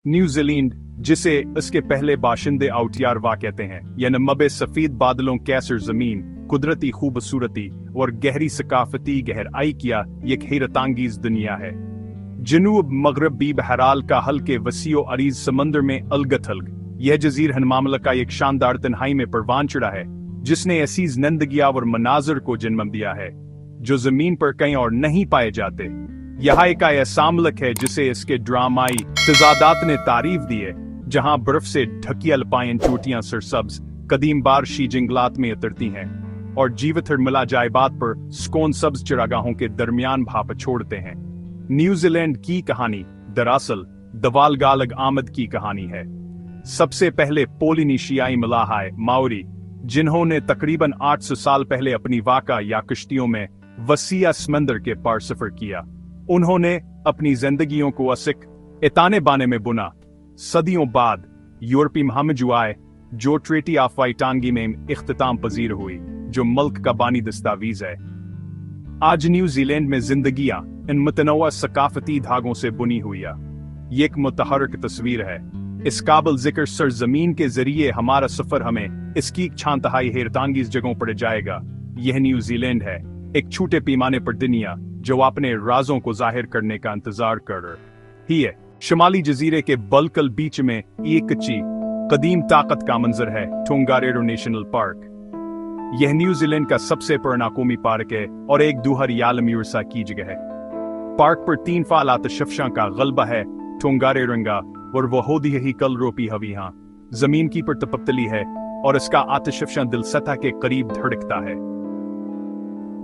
New Zealand, जिसे इसके पहले बाशिंदे आउटियारवा कहते हैं, यह नमबे सफेद बादलों कैसर जमीन, कुदरती खूबसूरती और गहरी सकाफती गहराई किया एक हैरतांगीज दुनिया है। जनूब मगरबी बहराल का हल्के वसीओ अरीज समंदर में अलग-थलग यह जजीर हनमामला का एक शानदार तन्हाई में परवान चढ़ा है, जिसने ऐसी नंदगिया और मनाजर को जन्म दिया है जो जमीन पर कहीं और नहीं पाए जाते। यह एक ऐसा मुल्क है जिसे इसके ड्रामाई तजादात ने तारीफ दी है, जहां बर्फ से ढकी अल्पाइन चोटियां सरसब्ज कदीम बारशी जंगलात में उतरती हैं और जीवथर मिला जायबात पर स्कोन सब्ज चरागाहों के दरमियान भाप छोड़ते हैं। न्यूजीलैंड की कहानी दरअसल दवालगालग आमद की कहानी है। सबसे पहले पोलिनेशियाई मलाहाय माओरी, जिन्होंने तकरीबन 800 साल पहले अपनी वाका या कश्तियों में वसीया समंदर के पार सफर किया। उन्होंने अपनी जिंदगियों को असिक एताने बाने में बुना। सदियों बाद यूरोपी महमजू आए, जो ट्रेटी ऑफ वाइटांगी में इख्तिताम पजीर हुई, जो मुल्क का बानी दस्तावीज है। आज न्यूजीलैंड में जिंदगियां इन मुतनवा सकाफती धागों से बुनी हुई है। ये एक मुतहरक तस्वीर है। इस काबिल जिक्र सरजमीन के जरिए हमारा सफर हमें इसकी छांतहाई हैरतांगीज जगहों पर जाएगा। यह न्यूजीलैंड है, एक छोटे पैमाने पर दुनिया जो अपने राजों को जाहिर करने का इंतजार कर रही है। शुमाली जजीरे के बलकल बीच में एक कच्ची कदीम ताकत का मंजर है टोंगारेरो नेशनल पार्क। यह न्यूजीलैंड का सबसे पुराना कौमी पार्क है और एक दूहरी आलमी उर्सा की जगह है। पार्क पर 3 फाल आतिशफशां का गलबा है, टोंगारेरंगा और वहोदी ही कल रोपी हवीहां जमीन की पर तपतली है और इसका आतिशफशां दिल सतह के करीब धड़कता है।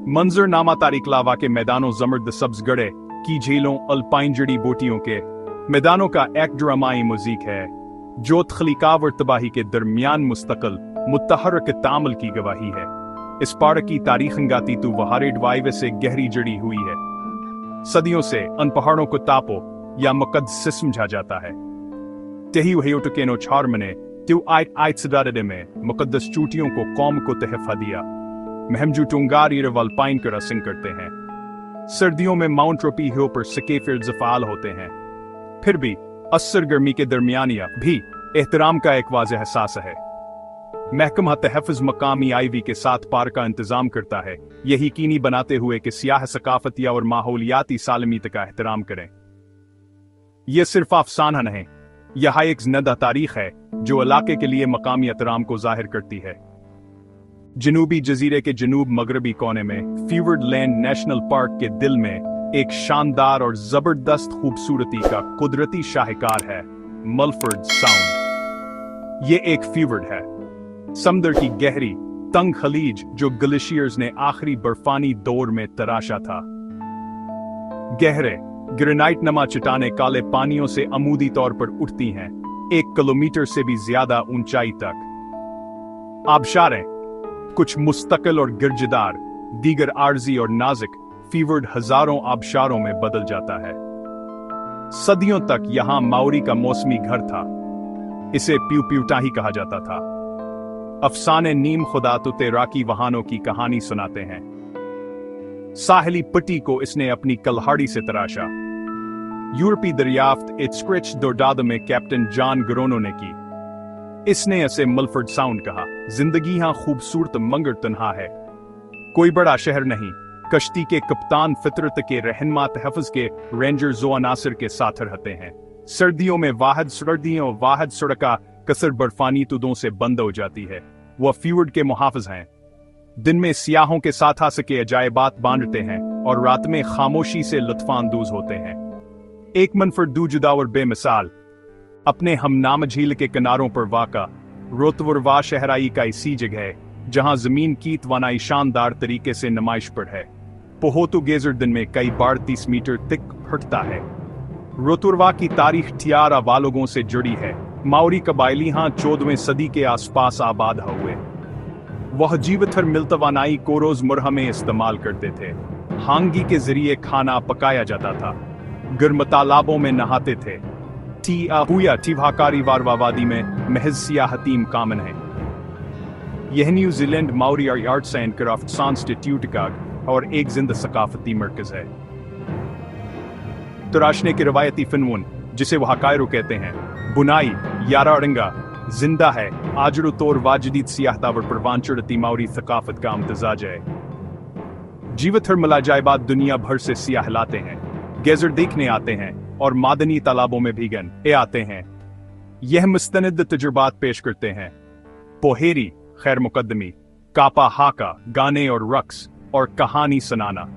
मंजर नामा तारीख लावा के मैदानों जमर्द सब्ज गड़े की झीलों अल्पाइन जड़ी बूटियों के मैदानों का एक ड्रामाई मुजीक है, जो तख्लीकाव और तबाही के दरमियान मुस्तकिल मुतहरक तामल की गवाही है। इस पार्क की तारीख अंगाती तो वहारेड वाइवे से गहरी जड़ी हुई है। सदियों से अन पहाड़ों को तापो या मुकद्दस समझा जाता है। तेही वहीटुकेनो छारमने त्यो आइट सदारदे में मुकद्दस चूटियों को कौम को तहफा दिया। महमजू टुंगार वालपाइन का रसिंग करते हैं। सर्दियों में माउंट रोपी हिल पर सकेफिर जफाल होते हैं। फिर भी असर गर्मी के दरमियानिया भी एहतराम का एक वाज़ेह एहसास है। महकमा तहफ़्फ़ुज़ मकामी आईवी के साथ पार्क का इंतजाम करता है, यह यकीनी बनाते हुए कि सियाह सकाफतिया और माहौलियाती सालमियत का एहतराम करें। यह सिर्फ अफसाना नहीं, यह एक ज़िंदा तारीख है जो इलाके के लिए मकामी एहतराम को जाहिर करती है। जनूबी जजीरे के जनूब मगरबी कोने में फीवर्ड लैंड नेशनल पार्क के दिल में एक शानदार और जबरदस्त खूबसूरती का कुदरती शाहकार है मलफर्ड साउंड। ये एक फीवर्ड है, समुद्र की गहरी तंग खलीज जो ग्लेशियर्स ने आखिरी बर्फानी दौर में तराशा था। गहरे ग्रेनाइट नमा चट्टानें काले पानियों से अमूदी तौर पर उठती हैं, 1 किलोमीटर से भी ज्यादा ऊंचाई तक। आबशारें कुछ मुस्तकिल और गिरजदार, दीगर आर्जी और नाजुक। फीवर्ड हजारों आबशारों में बदल जाता है। सदियों तक यहां माओरी का मौसमी घर था। इसे प्यूप्यूटा ही कहा जाता था। अफसाने नीम खुदा तो तैराकी वहानों की कहानी सुनाते हैं। साहिली पट्टी को इसने अपनी कल्हाड़ी से तराशा। यूरोपी दरियाफ्त इट्सक्रिच दोडाद में कैप्टन जॉन ग्रोनो ने की। इसने इसे मलफर्ड साउंड कहा। जिंदगी यहां खूबसूरत मंगर तन्हा है, कोई बड़ा शहर नहीं। कश्ती के कप्तान फितरत के रहनमा तहफ़्फ़ुज़ के रेंजर जो अनासर के साथ रहते हैं। सर्दियों में वाहद सड़का कसर बर्फानी तुदों से बंद हो जाती है। वह फीवर्ड के मुहाफ़िज़ हैं। दिन में सियाहों के साथ आ सके अजायबात बांटते हैं और रात में खामोशी से लुत्फ़ानंदोज़ होते हैं। एक मनफर दू जुदा और बेमिसाल अपने हमनाम झील के किनारों पर वाक़ा रोतवरवा शहराई का इसी जगह है जहां जमीन की तवानाई शानदार तरीके से नुमाइश पर है। पोहोतुगेजर दिन में कई बार 30 मीटर तक फटता है। रोतुरवा की तारीख टियारा वालोगों से जुड़ी है। माओरी कबाइली यहां 14वीं सदी के आसपास आबाद हुए। वह जीवथर मिलतवानाई को रोज मुरह में इस्तेमाल करते थे। हांगी के जरिए खाना पकाया जाता था। गर्म तालाबों में नहाते थे। टीवाकारी वारवावादी में महज सियाहतीम कामन है। यह New Zealand Maori arts and crafts institute का और एक जिंदा सकाफती मरकज है। तराशने के रवायती फनून, जिसे वह कायरो कहते हैं, बुनाई यारारंगा जिंदा है आजरो तौर वाजदीद सियाहतावर परवानचुड़ती मावरी थकाफत का अमतजाज है। जीवथर मलाजाइबाद दुनिया भर से सियाह लाते हैं, गेजर देखने आते हैं और मादनी तालाबों में भीगन आते हैं। यह मुस्तनद तजुर्बात पेश करते हैं। पोहेरी खैर मुकदमी कापा हाका गाने और रक्स और कहानी सुनाना।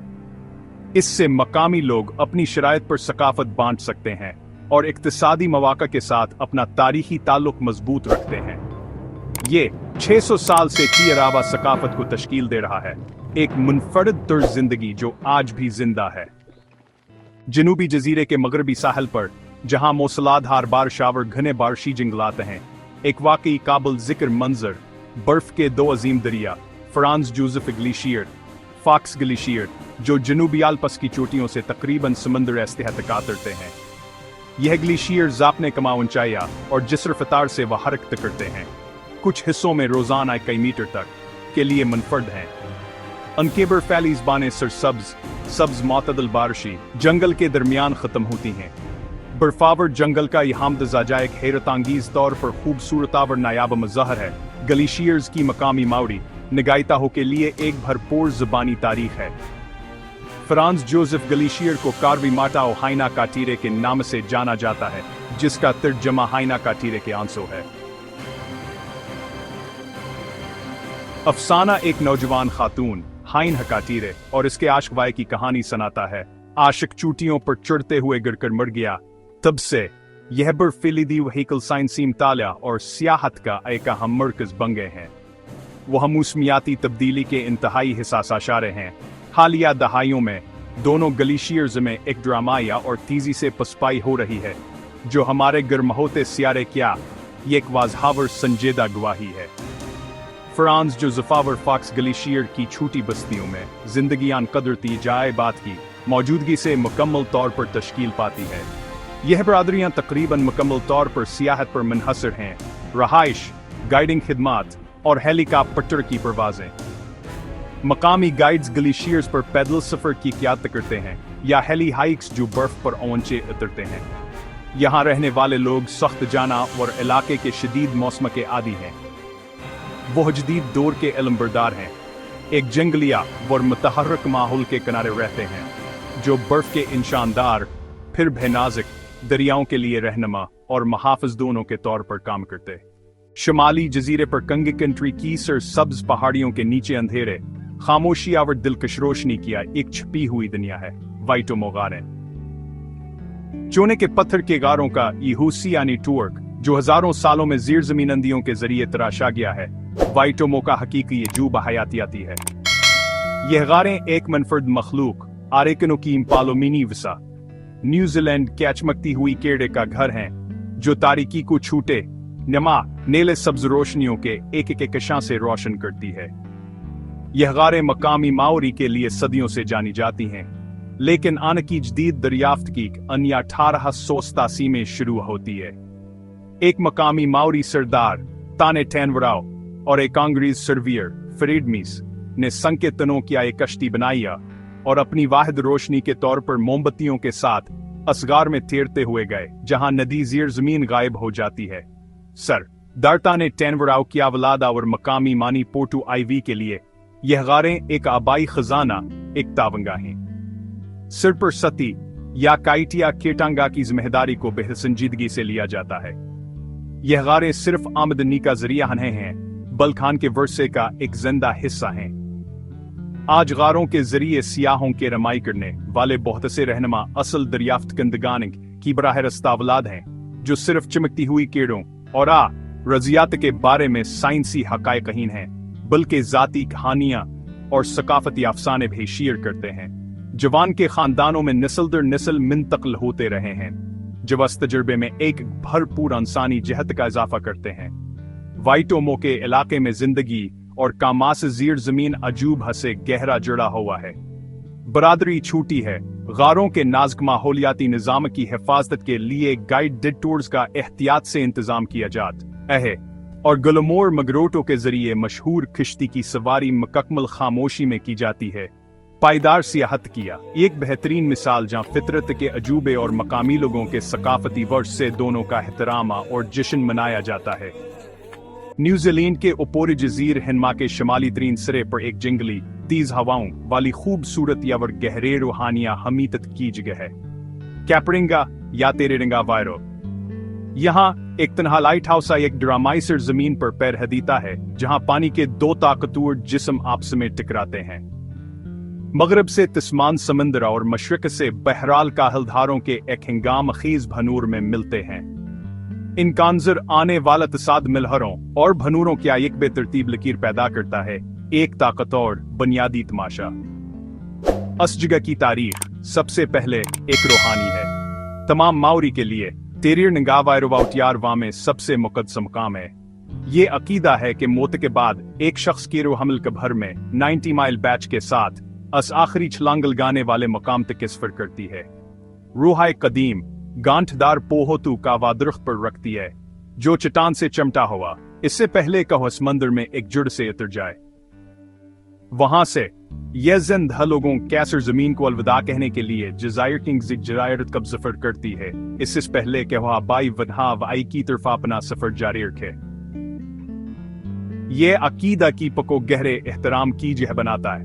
इससे मकामी लोग अपनी शराइत पर सकाफत बांट सकते हैं और इक्तिसादी मौका के साथ अपना तारीखी ताल्लुक मजबूत रखते हैं। ये 600 साल से की अरावा सकाफत को तश्कील दे रहा है, एक मुनफरद तर्ज जिंदगी जो आज भी जिंदा है। जनूबी जजीरे के मगरबी साहल पर जहां मौसलाधार बारिशावर घने बारिशी जंगलात हैं, एक वाकई काबिल जिक्र मंजर बर्फ के दो अजीम दरिया Franz Josef glacier, Fox glacier, जो जनूबी आल्प्स की चोटियों से तकरीबन समंदर एस्तेह तक आतरते हैं। यह ग्लेशियर जापने कमा ऊंचाइयां और जिस रफ्तार से वह हरकत करते हैं, कुछ हिस्सों में रोजाना कई मीटर तक के लिए मुनफरद हैं। अनकेबर फैलीज बाने सब्ज मातदल बारिशी जंगल के दरमियान खत्म होती हैं। बर्फावर जंगल का यह हमदजाजा एक हैरतांगीज तौर पर खूबसूरतावर नायाब मज़हर है। ग्लेशियर्स की मकामी मावरी निगाहताहों के लिए एक भरपूर ज़बानी तारीख है। फ्रांस जोसेफ ग्लेशियर को कार्वी माटा और हाइना काटीरे के नाम से जाना जाता है, जिसका तर्जमा हाइना काटीरे के आंसू है। अफसाना एक नौजवान खातून हाइन हकाटीरे और इसके आशिकवाए की कहानी सुनाता है। आशिक चूटियों पर चढ़ते हुए गिरकर मर गया। तब से यह बर्फीली वहीकल साइंसी मताला और सियाहत का एक अहम मरकज बन गए हैं। वह मौसमियाती तब्दीली के इंतहाई हिसास आशारे हैं। हालिया दहाइयों में दोनों ग्लेशियर्स में एक ड्रामाया और तेजी से पसपाई हो रही है, जो हमारे गर्महोते सियारे क्या ये एक वाजहावर संजीदा गवाही है। फ्रांस जो ज़फावर फॉक्स ग्लेशियर की छोटी बस्तियों में जिंदगियान कदरती जाए बात की मौजूदगी से मुकम्मल तौर पर तश्कील पाती है। यह बरादरियां तकरीबन मुकम्मल तौर पर सियाहत पर मुनहसर हैं। रहाइश, गाइडिंग खिदमात और हेलीकॉप्टर की परवाजें। मकामी गाइड्स ग्लेशियर्स पर पैदल सफर की क़यादत करते हैं या हेली हाइक्स जो बर्फ पर ऊंचे उतरते हैं। यहाँ रहने वाले लोग सख्त जाना और इलाके के शदीद मौसम के आदी हैं। वो जदीद दौर के इल्मबरदार हैं, एक जंगलिया और मुतहर्रिक माहौल के किनारे रहते हैं, जो बर्फ के इन शानदार फिर बेनाज़िक दरियाओं के लिए रहनुमा और मुहाफ़िज़ दोनों के तौर पर काम करते। शुमाली जजीरे पर कंगी कंट्री की सर सब्ज पहाड़ियों के नीचे अंधेरे खामोशी और दिलकश रोशनी किया एक छिपी हुई दुनिया है। वाइटोमो गारें, चोने के पत्थर के गारों का यूहुसियानी टूर्क जो हजारों सालों में ज़ीर ज़मीन अंधियों के जरिए तराशा गया है। वाइटोमो का हकीकी यजूब हयातियाती है। यह गारें एक मनफरद मखलूक आरेकनों की इम्पालोमिनी विसा न्यूजीलैंड क्या चमकती हुई केड़े का घर हैं, जो तारीकी को छूटे नमा नेले सब्ज रोशनियों के एक एक कशां से रोशन करती है। यह गारें मकामी माओरी के लिए सदियों से जानी जाती हैं, लेकिन आन की जदीद दरियाफ्त की अन्य 1887 में शुरू होती है। एक मकामी माओरी सरदार ताने टैनवराओ और एक अंग्रेज सर्वियर फ्रीडमीस ने संकेतनों की एक कश्ती बनाई और अपनी वाहिद रोशनी के तौर पर मोमबत्तियों के साथ असगार में तैरते हुए गए, जहां नदी ज़ीर ज़मीन गायब हो जाती है। सर दारता ने टैनवराओ की अवलादा और मकामी मानी पोर्टू आईवी के लिए यह गारें एक आबाई खजाना, एक तावंगाहें। सिर पर सती या काइटिया केटांगा की जिम्मेदारी को बेहसंजीदगी से लिया जाता है। यह गारें सिर्फ आमदनी का जरिया नहीं हैं, बल्खान के वर्षे का एक जिंदा हिस्सा हैं। आज गारों के जरिए सियाहों के रमाई करने वाले बहुत से रहनुमा असल दरियाफ्त कंदगान की बराह रास्त औलाद हैं, जो सिर्फ चमकती हुई कीड़ों और रजियात के बारे में साइंसी हकायकीन हैं, बल्कि जाती कहानियां और सकाफती अफसाने भी शेयर करते हैं। जवान के खानदानों में नस्ल दर नस्ल मुंतकिल होते रहे हैं, जो इस तजुर्बे में एक भरपूर इंसानी जहत का इजाफा करते हैं। वाइटोमो के इलाके में जिंदगी और कामास ज़ीर ज़मीन अजूब हसे गहरा जुड़ा हुआ है। बरादरी छूटी है। गारों के नाजुक माहौलियाती निज़ाम की हिफाजत के लिए गाइडेड टूर्स का एहतियात से इंतजाम किया जाता है और गुलमोर मगरोटो के जरिए मशहूर किश्ती की सवारी मुकम्मल खामोशी में की जाती है। पायदार सियाहत किया, एक बेहतरीन मिसाल जहां फितरत के अजूबे और मकामी लोगों के सकाफती वर्ष से दोनों का एहतराम और जश्न मनाया जाता है। न्यूजीलैंड के ऊपरी जजीर हिनमा के शमाली तरीन सिरे पर एक जंगली तेज हवाओं वाली खूबसूरत यावर गहरे रूहानिया हमीतत की जगह है, कैपरिंगा या तेरेरंगा वायरो। यहाँ एक तनहा लाइट हाउस एक ड्रामाइसर जमीन पर पैर हदीता है, जहां पानी के दो ताकतवर जिस्म आपस में टकराते हैं। मगरब से तस्मान समंदर और मशरक से बहराल का हलधारों के एक हंगाम खीज भनूर में मिलते हैं। इन कांजर आने वाला तसाद मिलहरों और भनूरों की एक बेतरतीब लकीर पैदा करता है, एक ताकतवर बुनियादी तमाशा। इस जगह की तारीख सबसे पहले एक रूहानी है। तमाम माओरी के लिए तेरेरंगा वायरोवाउटियारवा में सबसे मुकद्दस मकाम है। ये अकीदा है कि मौत के बाद एक शख्स की रूह हमल भर में 90 माइल बैच के साथ अस आखिरी छलांग लगाने वाले मकाम तक के सफर करती है। रूह कदीम गांठदार पोहोतू का वादरुख पर रखती है, जो चट्टान से चमटा हुआ इससे पहले कहो समंदर में एक जुड़ से उतर जाए। वहां से यह जिंदा लोगों कैसर जमीन को अलविदा कहने के लिए जजायर किंग जिजायरत कब सफर करती है, इससे पहले कि वह बाई वनहाव आई की तरफ अपना सफर जारी रखे। यह अकीदा की पको गहरे एहतराम की जह बनाता है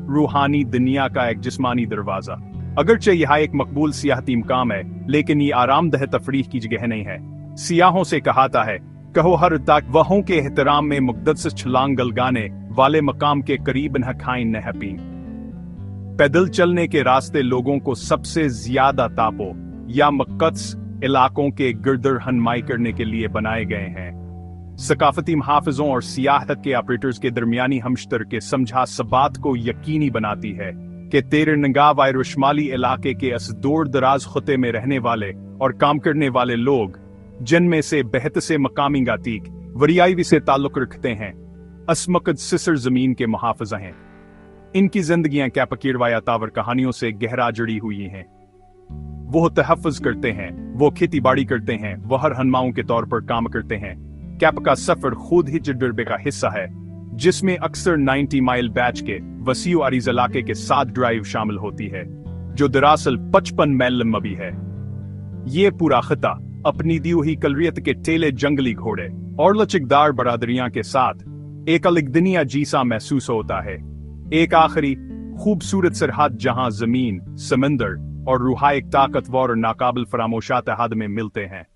रूहानी दुनिया का एक जिस्मानी दरवाजा। अगरचे यह एक मकबूल सियाहती मकाम है, लेकिन ये आरामदह तफरीह की जगह नहीं है। सियाहों से कहाता है, कहो हर तक वहों के एहतराम में मुक़द्दस छलांग लगाने वाले मकाम के करीब न खाइन न हपीन। पैदल चलने के रास्ते लोगों को सबसे ज्यादा तापो या मुक़द्दस इलाकों के गिरदर हनमाई करने के लिए बनाए गए हैं। सकाफती मुहाफ़िज़ों और सियाहत के ऑपरेटर्स के दरमियानी हमशतर के समझा सबात को यकीनी बनाती है कि तेरेरंगा वायरो शुमाली इलाके के इस दूर दराज खुते में रहने वाले और काम करने वाले लोग, जिनमें से बेहतर से मकामी गातीक वरियाई से ताल्लुक रखते हैं, असमकद सिसर जमीन के मुहाफ़िज़ हैं। इनकी जिंदगियां कैपकीरवाया तावर कहानियों से गहरा जुड़ी हुई हैं। वो तहफ़्फ़ुज़ करते हैं, वो खेती बाड़ी करते हैं, वो हर हनमाओं के तौर पर काम करते हैं। कैप का सफर खुद ही तजुर्बे का हिस्सा है, जिसमें अक्सर 90 माइल बैच के वसीउ अरीज़ इलाके के साथ ड्राइव शामिल होती है, जो दरअसल 55 मील लंबा भी है। ये पूरा खिता अपनी दी हुई कलरियत के टेले जंगली घोड़े और लचकदार बरादरियां के साथ एक अलग दुनिया जीसा महसूस होता है, एक आखिरी खूबसूरत सरहद जहां जमीन, समंदर और रूह एक ताकतवर और नाकाबिल फरामोशा तहद में मिलते हैं।